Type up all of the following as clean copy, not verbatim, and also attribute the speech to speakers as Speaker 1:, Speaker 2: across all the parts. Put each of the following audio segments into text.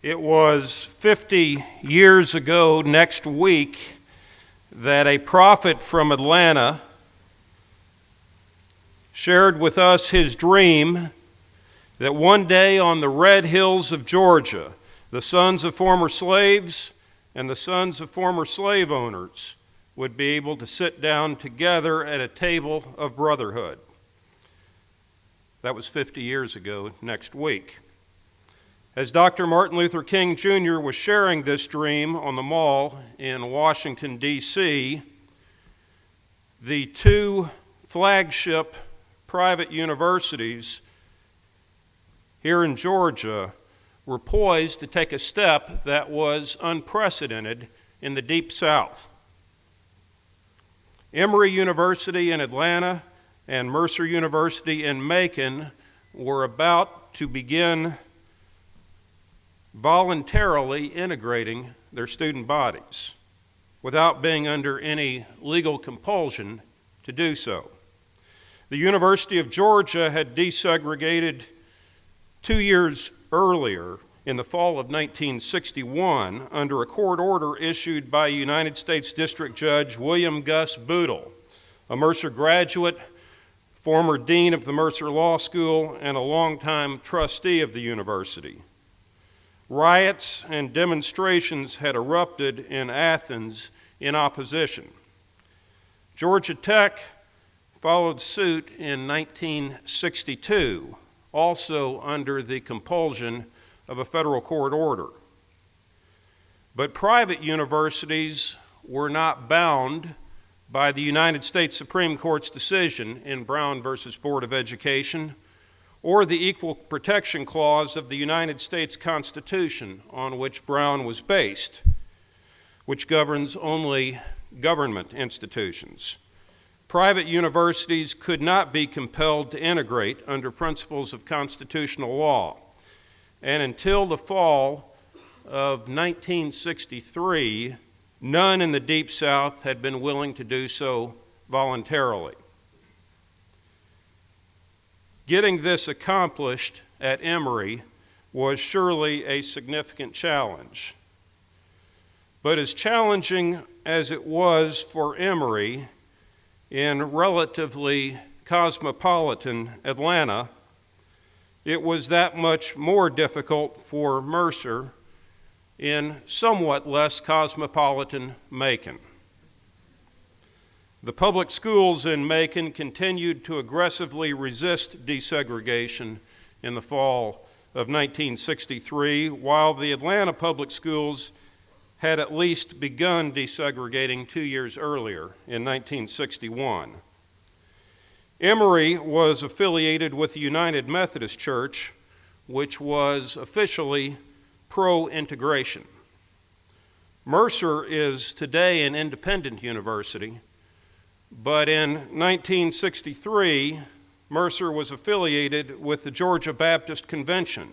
Speaker 1: It was 50 years ago next week that a prophet from Atlanta shared with us his dream that one day on the red hills of Georgia, the sons of former slaves and the sons of former slave owners would be able to sit down together at a table of brotherhood. That was 50 years ago next week. As Dr. Martin Luther King Jr. was sharing this dream on the Mall in Washington, D.C., the two flagship private universities here in Georgia were poised to take a step that was unprecedented in the Deep South. Emory University in Atlanta and Mercer University in Macon were about to begin voluntarily integrating their student bodies without being under any legal compulsion to do so. The University of Georgia had desegregated 2 years earlier in the fall of 1961 under a court order issued by United States District Judge William Gus Boodle, a Mercer graduate, former dean of the Mercer Law School, and a longtime trustee of the university. Riots and demonstrations had erupted in Athens in opposition. Georgia Tech followed suit in 1962, also under the compulsion of a federal court order. But private universities were not bound by the United States Supreme Court's decision in Brown versus Board of Education or the Equal Protection Clause of the United States Constitution on which Brown was based, which governs only government institutions. Private universities could not be compelled to integrate under principles of constitutional law. And until the fall of 1963, none in the Deep South had been willing to do so voluntarily. Getting this accomplished at Emory was surely a significant challenge. But as challenging as it was for Emory in relatively cosmopolitan Atlanta, it was that much more difficult for Mercer in somewhat less cosmopolitan Macon. The public schools in Macon continued to aggressively resist desegregation in the fall of 1963, while the Atlanta public schools had at least begun desegregating 2 years earlier in 1961. Emory was affiliated with the United Methodist Church, which was officially pro-integration. Mercer is today an independent university, but in 1963, Mercer was affiliated with the Georgia Baptist Convention,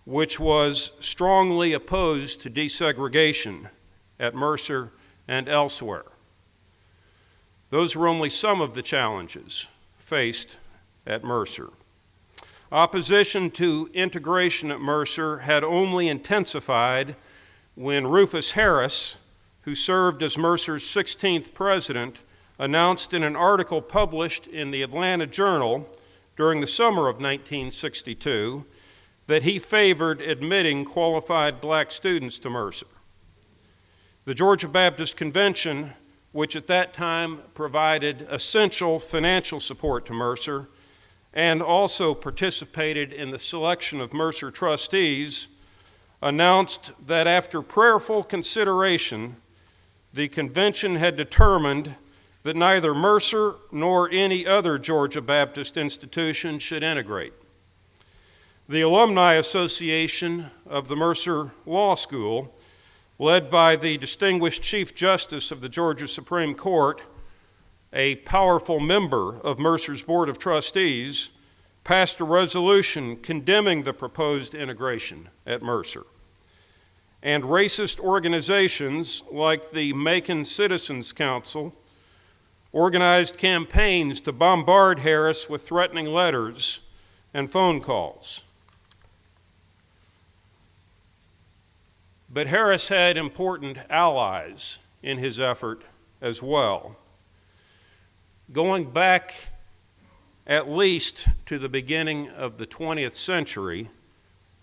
Speaker 1: which was strongly opposed to desegregation at Mercer and elsewhere. Those were only some of the challenges faced at Mercer. Opposition to integration at Mercer had only intensified when Rufus Harris, who served as Mercer's 16th president, announced in an article published in the Atlanta Journal during the summer of 1962 that he favored admitting qualified black students to Mercer. The Georgia Baptist Convention, which at that time provided essential financial support to Mercer and also participated in the selection of Mercer trustees, announced that after prayerful consideration, the convention had determined that neither Mercer nor any other Georgia Baptist institution should integrate. The Alumni Association of the Mercer Law School, led by the distinguished Chief Justice of the Georgia Supreme Court, a powerful member of Mercer's Board of Trustees, passed a resolution condemning the proposed integration at Mercer. And racist organizations like the Macon Citizens Council organized campaigns to bombard Harris with threatening letters and phone calls. But Harris had important allies in his effort as well. Going back at least to the beginning of the 20th century,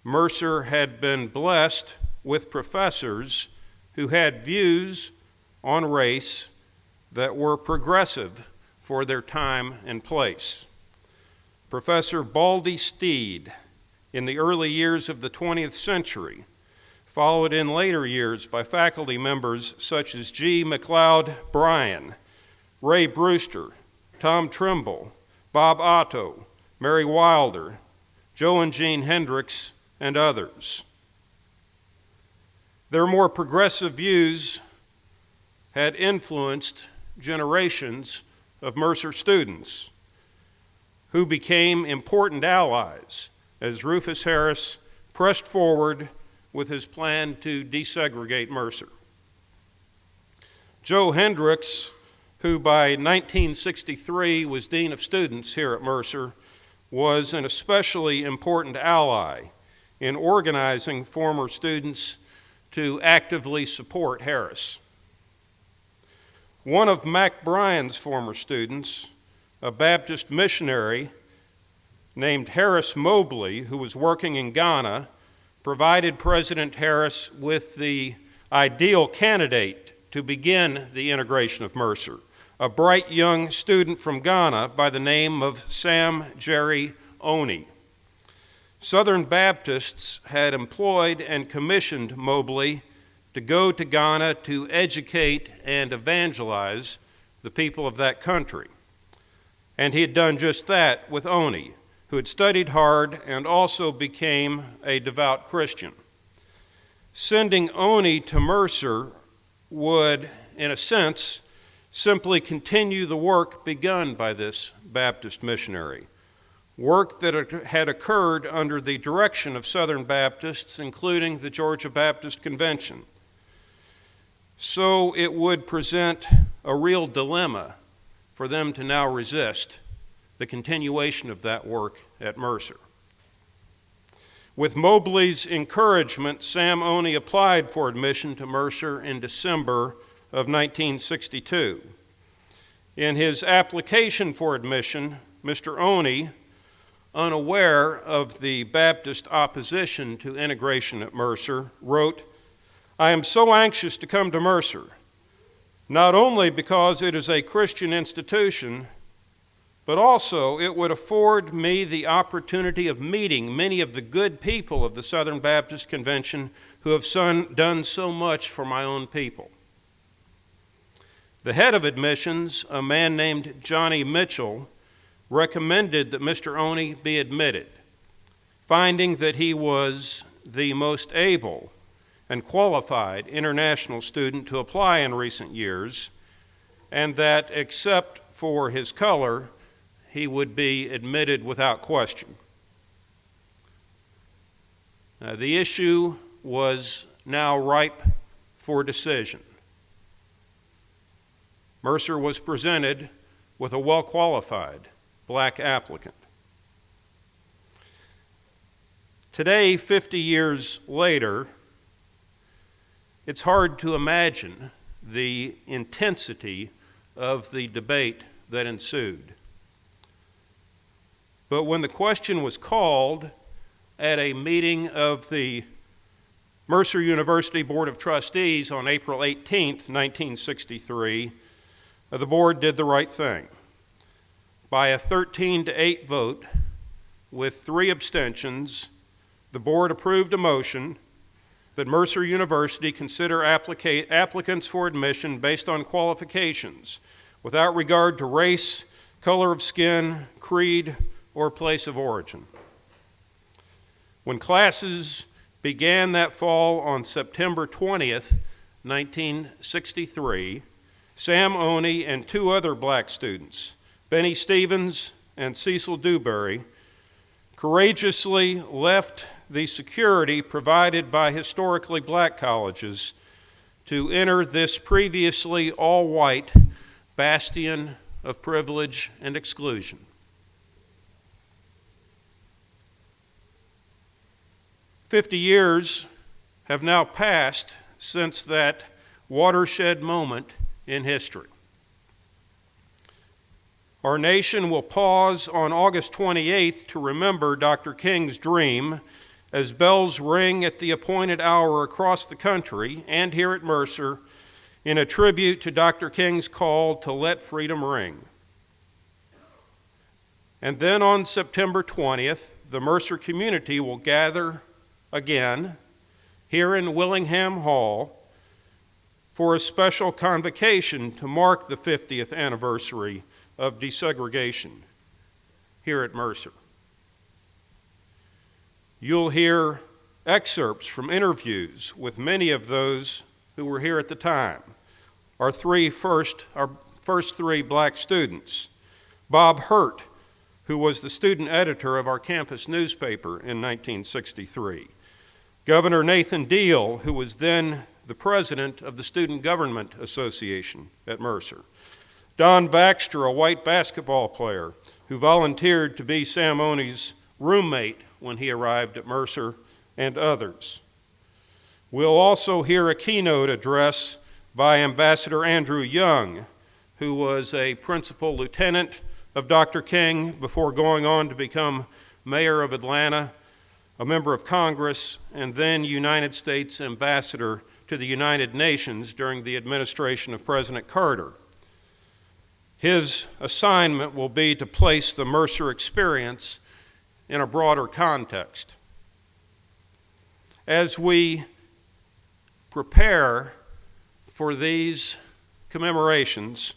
Speaker 1: Mercer had been blessed with professors who had views on race that were progressive for their time and place. Professor Baldy Steed, in the early years of the 20th century, followed in later years by faculty members such as G. McLeod Bryan, Ray Brewster, Tom Trimble, Bob Otto, Mary Wilder, Joe and Jean Hendricks, and others. Their more progressive views had influenced generations of Mercer students who became important allies as Rufus Harris pressed forward with his plan to desegregate Mercer. Joe Hendricks, who by 1963 was Dean of Students here at Mercer, was an especially important ally in organizing former students to actively support Harris. One of Mac Bryan's former students, a Baptist missionary named Harris Mobley, who was working in Ghana, provided President Harris with the ideal candidate to begin the integration of Mercer, a bright young student from Ghana by the name of Sam Jerry Oney. Southern Baptists had employed and commissioned Mobley to go to Ghana to educate and evangelize the people of that country. And he had done just that with Oney, who had studied hard and also became a devout Christian. Sending Oney to Mercer would, in a sense, simply continue the work begun by this Baptist missionary, work that had occurred under the direction of Southern Baptists, including the Georgia Baptist Convention. So it would present a real dilemma for them to now resist the continuation of that work at Mercer. With Mobley's encouragement, Sam Oney applied for admission to Mercer in December of 1962. In his application for admission, Mr. Oney, unaware of the Baptist opposition to integration at Mercer, wrote, "I am so anxious to come to Mercer, not only because it is a Christian institution, but also it would afford me the opportunity of meeting many of the good people of the Southern Baptist Convention who have done so much for my own people." The head of admissions, a man named Johnny Mitchell, recommended that Mr. Oney be admitted, finding that he was the most able and qualified international student to apply in recent years, and that except for his color, he would be admitted without question. The issue was now ripe for decision. Mercer was presented with a well-qualified black applicant. Today, 50 years later, it's hard to imagine the intensity of the debate that ensued. But when the question was called at a meeting of the Mercer University Board of Trustees on April 18, 1963, the board did the right thing. By a 13-8 vote, with 3 abstentions, the board approved a motion that Mercer University consider applicants for admission based on qualifications, without regard to race, color of skin, creed, or place of origin. When classes began that fall on September 20th, 1963, Sam Oney and 2 other black students, Benny Stevens and Cecil Dewberry, courageously left the security provided by historically black colleges to enter this previously all-white bastion of privilege and exclusion. "50 years have now passed since that watershed moment in history. Our nation will pause on August 28th to remember Dr. King's dream as bells ring at the appointed hour across the country and here at Mercer in a tribute to Dr. King's call to let freedom ring. And then on September 20th, the Mercer community will gather again here in Willingham Hall for a special convocation to mark the 50th anniversary of desegregation here at Mercer. You'll hear excerpts from interviews with many of those who were here at the time. Our first three black students: Bob Hurt, who was the student editor of our campus newspaper in 1963; Governor Nathan Deal, who was then the president of the Student Government Association at Mercer; Don Baxter, a white basketball player who volunteered to be Sam Oney's roommate when he arrived at Mercer, and others. We'll also hear a keynote address by Ambassador Andrew Young, who was a principal lieutenant of Dr. King before going on to become mayor of Atlanta, a member of Congress, and then United States ambassador to the United Nations during the administration of President Carter. His assignment will be to place the Mercer experience in a broader context. As we prepare for these commemorations,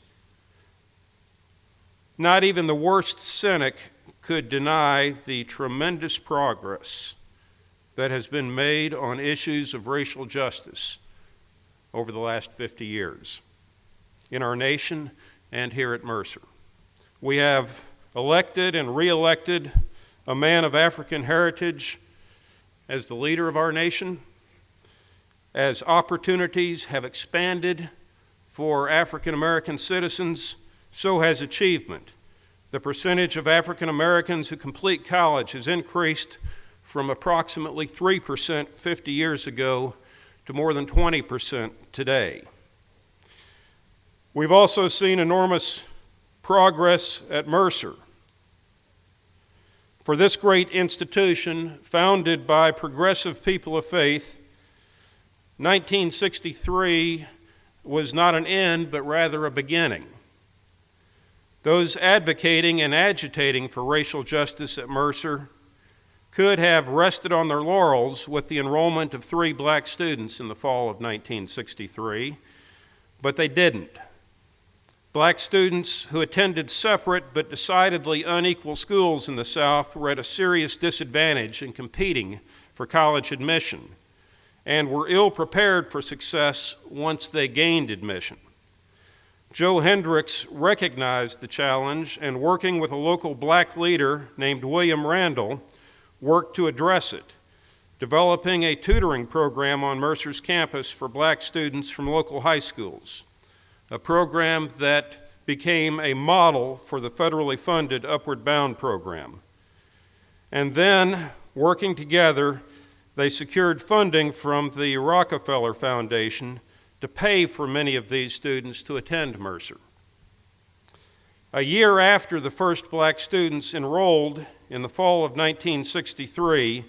Speaker 1: not even the worst cynic could deny the tremendous progress that has been made on issues of racial justice over the last 50 years in our nation and here at Mercer. We have elected and re-elected a man of African heritage as the leader of our nation. As opportunities have expanded for African American citizens, so has achievement. The percentage of African Americans who complete college has increased from approximately 3% 50 years ago to more than 20% today. We've also seen enormous progress at Mercer. For this great institution, founded by progressive people of faith, 1963 was not an end, but rather a beginning. Those advocating and agitating for racial justice at Mercer could have rested on their laurels with the enrollment of 3 black students in the fall of 1963, but they didn't. Black students who attended separate but decidedly unequal schools in the South were at a serious disadvantage in competing for college admission and were ill-prepared for success once they gained admission. Joe Hendricks recognized the challenge and, working with a local black leader named William Randall, worked to address it, developing a tutoring program on Mercer's campus for black students from local high schools, a program that became a model for the federally funded Upward Bound program. And then, working together, they secured funding from the Rockefeller Foundation to pay for many of these students to attend Mercer. A year after the first black students enrolled in the fall of 1963,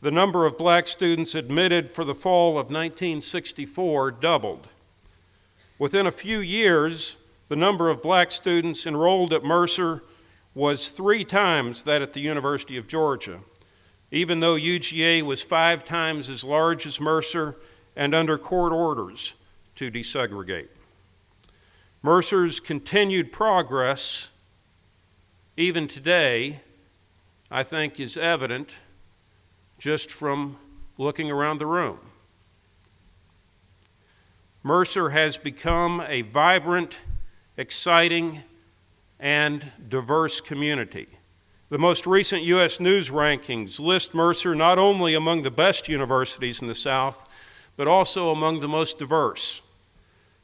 Speaker 1: the number of black students admitted for the fall of 1964 doubled. Within a few years, the number of black students enrolled at Mercer was 3 times that at the University of Georgia, even though UGA was 5 times as large as Mercer and under court orders to desegregate. Mercer's continued progress, even today, I think is evident just from looking around the room. Mercer has become a vibrant, exciting, and diverse community. The most recent U.S. News rankings list Mercer not only among the best universities in the South, but also among the most diverse.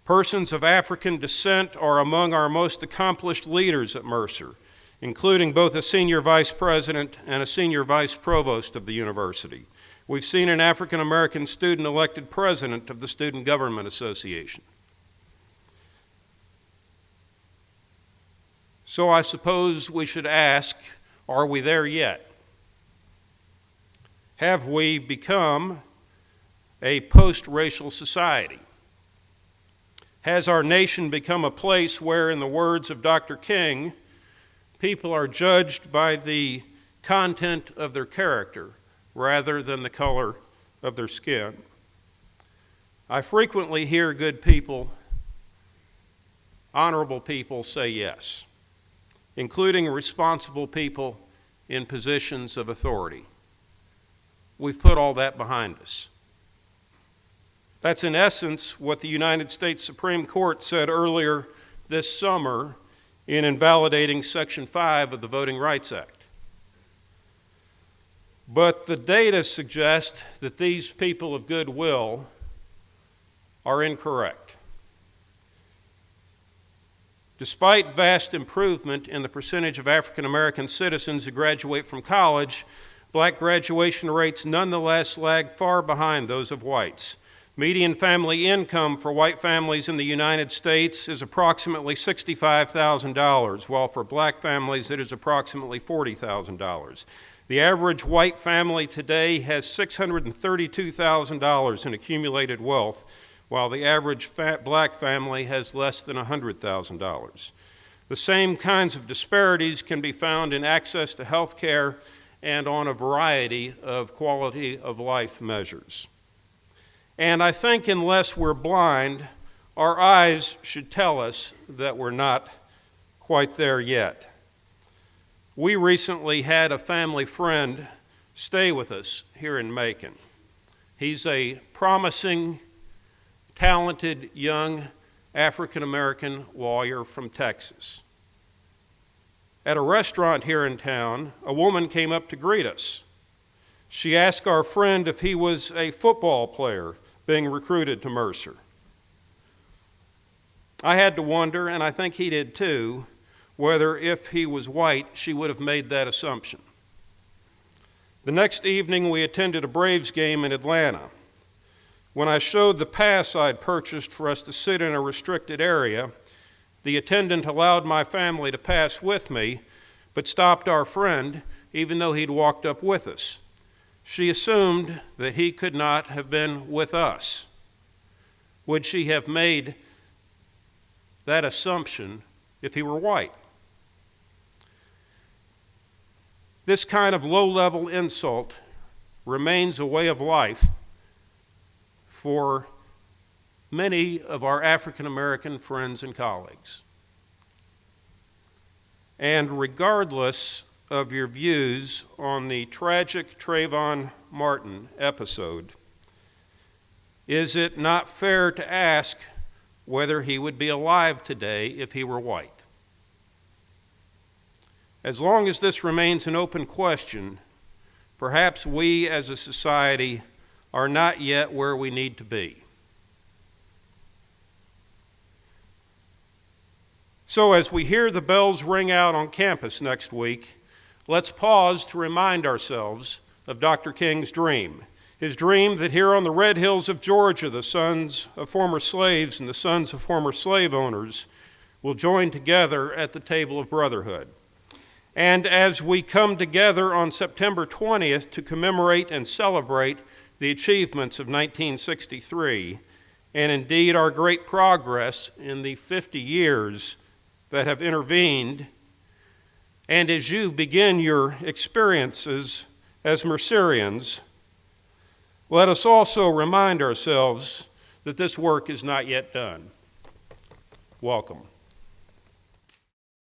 Speaker 1: Persons of African descent are among our most accomplished leaders at Mercer, including both a senior vice president and a senior vice provost of the university, We've seen an African American student elected president of the Student Government Association. So I suppose we should ask, are we there yet? Have we become a post-racial society? Has our nation become a place where, in the words of Dr. King, people are judged by the content of their character rather than the color of their skin? I frequently hear good people, honorable people, say yes, including responsible people in positions of authority. We've put all that behind us. That's in essence what the United States Supreme Court said earlier this summer in invalidating Section 5 of the Voting Rights Act. But the data suggest that these people of goodwill are incorrect. Despite vast improvement in the percentage of African American citizens who graduate from college, black graduation rates nonetheless lag far behind those of whites. Median family income for white families in the United States is approximately $65,000, while for black families it is approximately $40,000. The average white family today has $632,000 in accumulated wealth, while the average black family has less than $100,000. The same kinds of disparities can be found in access to health care and on a variety of quality of life measures. And I think unless we're blind, our eyes should tell us that we're not quite there yet. We recently had a family friend stay with us here in Macon. He's a promising, talented, young African-American lawyer from Texas. At a restaurant here in town, a woman came up to greet us. She asked our friend if he was a football player being recruited to Mercer. I had to wonder, and I think he did too, whether if he was white, she would have made that assumption. The next evening, we attended a Braves game in Atlanta. When I showed the pass I'd purchased for us to sit in a restricted area, the attendant allowed my family to pass with me, but stopped our friend, even though he'd walked up with us. She assumed that he could not have been with us. Would she have made that assumption if he were white? This kind of low-level insult remains a way of life for many of our African American friends and colleagues. And regardless of your views on the tragic Trayvon Martin episode, is it not fair to ask whether he would be alive today if he were white? As long as this remains an open question, perhaps we as a society are not yet where we need to be. So as we hear the bells ring out on campus next week, let's pause to remind ourselves of Dr. King's dream. His dream that here on the red hills of Georgia, the sons of former slaves and the sons of former slave owners will join together at the table of brotherhood. And as we come together on September 20th to commemorate and celebrate the achievements of 1963, and indeed our great progress in the 50 years that have intervened, and as you begin your experiences as Mercerians, let us also remind ourselves that this work is not yet done. Welcome.